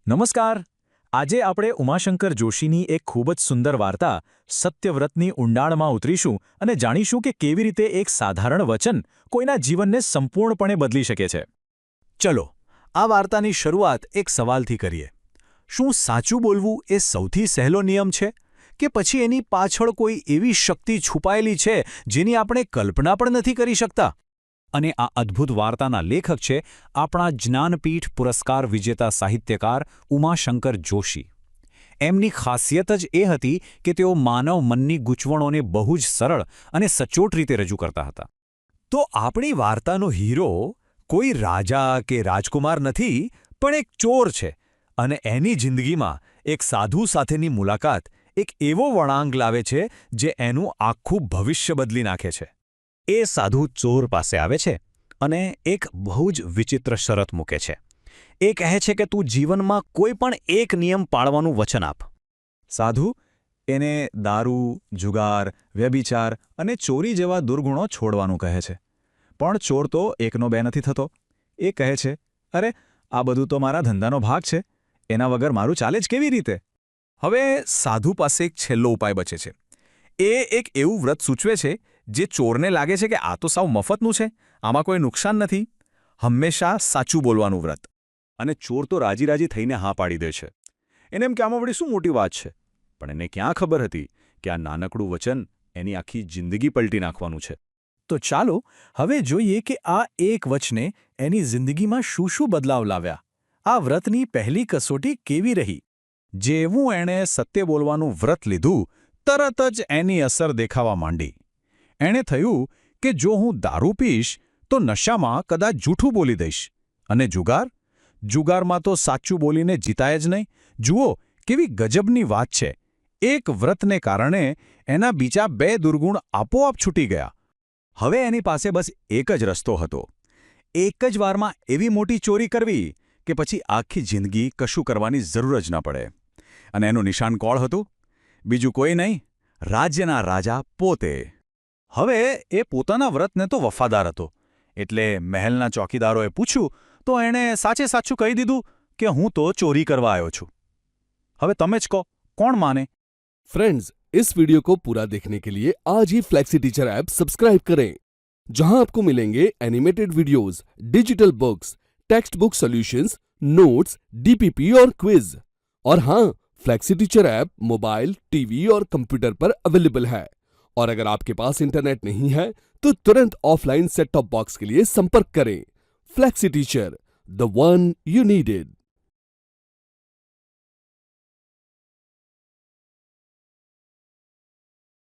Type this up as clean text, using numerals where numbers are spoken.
નમસ્કાર. આજે આપણે ઉમાશંકર જોશીની એક ખૂબ જ સુંદર વાર્તા સત્યવ્રતની ઊંડાણમાં ઉતરીશું અને જાણીશું કે કેવી રીતે એક સાધારણ વચન કોઈના જીવનને સંપૂર્ણપણે બદલી શકે છે. ચલો, આ વાર્તાની શરૂઆત એક સવાલથી કરીએ. શું સાચું બોલવું એ સૌથી સહેલો નિયમ છે? કે પછી એની પાછળ કોઈ એવી શક્તિ છુપાયેલી છે જેની આપણે કલ્પના પણ નથી કરી શકતા? અને આ અદ્ભુત વાર્તાના લેખક છે આપણા જ્ઞાનપીઠ પુરસ્કાર વિજેતા સાહિત્યકાર ઉમાશંકર જોશી. એમની ખાસિયત જ એ હતી કે તેઓ માનવ મનની ગૂંચવણોને બહુ જ સરળ અને સચોટ રીતે રજૂ કરતા હતા. તો આપણી વાર્તાનો હીરો કોઈ રાજા કે રાજકુમાર નથી, પણ એક ચોર છે. અને એની જિંદગીમાં એક સાધુ સાથેની મુલાકાત એક એવો વળાંક લાવે છે જે એનું આખું ભવિષ્ય બદલી નાખે છે. એ સાધુ ચોર પાસે આવે છે અને એક બહુ જ વિચિત્ર શરત મૂકે છે. એ કહે છે કે તું જીવનમાં કોઈ પણ એક નિયમ પાળવાનું વચન આપ. સાધુ એને દારૂ, જુગાર, વ્યભિચાર અને ચોરી જેવા દુર્ગુણો છોડવાનું કહે છે. પણ ચોર તો એકનો બે નથી થતો. એ કહે છે, અરે આ બધું તો મારા ધંધાનો ભાગ છે, એના વગર મારું ચાલે જ કેવી રીતે? હવે સાધુ પાસે એક છેલ્લો ઉપાય બચે છે. એ એક એવું વ્રત સૂચવે છે જે ચોરને લાગે છે કે આ તો સાવ મફતનું છે, આમાં કોઈ નુકસાન નથી. હંમેશા સાચું બોલવાનું વ્રત. અને ચોર તો રાજી થઈને હા પાડી દે છે. એને એમ કે આમાં વળી શું મોટી વાત છે? પણ એને ક્યાં ખબર હતી કે આ નાનકડું વચન એની આખી જિંદગી પલટી નાખવાનું છે. તો ચાલો હવે જોઈએ કે આ એક વચને એની જિંદગીમાં શું શું બદલાવ લાવ્યા. આ વ્રતની પહેલી કસોટી કેવી રહી? જેવું એણે સત્ય બોલવાનું વ્રત લીધું, તરત જ એની અસર દેખાવા માંડી. એણે થયું કે જો હું દારૂ પીશ તો નશામાં કદાચ જૂઠું બોલી દઈશ. અને જુગારમાં તો સાચું બોલીને જીતાય જ નહીં. જુઓ કેવી ગજબની વાત છે. એક વ્રતને કારણે એના બીજા બે દુર્ગુણ આપોઆપ છૂટી ગયા. હવે એની પાસે બસ એક જ રસ્તો હતો. એક જ વારમાં એવી મોટી ચોરી કરવી કે પછી આખી જિંદગી કશું કરવાની જરૂર જ ન પડે. અને એનું નિશાન કોણ હતું? બીજું કોઈ નહીં, રાજ્યના રાજા પોતે. હવે એ પોતાના વ્રતને તો વફાદાર હતો, એટલે મહેલના ચોકીદારોએ પૂછ્યું તો એણે સાચે સાચું કહી દીધું કે હું તો ચોરી કરવા આવ્યો છું. હવે તમે જ કહો, કોણ માને? फ्रेंड्स, इस वीडियो को पूरा देखने के लिए आज ही फ्लेक्सी टीचर ऐप सब्सक्राइब करें, जहां आपको मिलेंगे animated videos, digital books, text book solutions, notes, DPP और क्विज. और हाँ, flexi teacher app mobile, TV और कंप्यूटर पर अवेलेबल है. और अगर आपके पास इंटरनेट नहीं है तो तुरंत ऑफलाइन सेट टॉप बॉक्स के लिए संपर्क करें. Flexi teacher, the one you needed.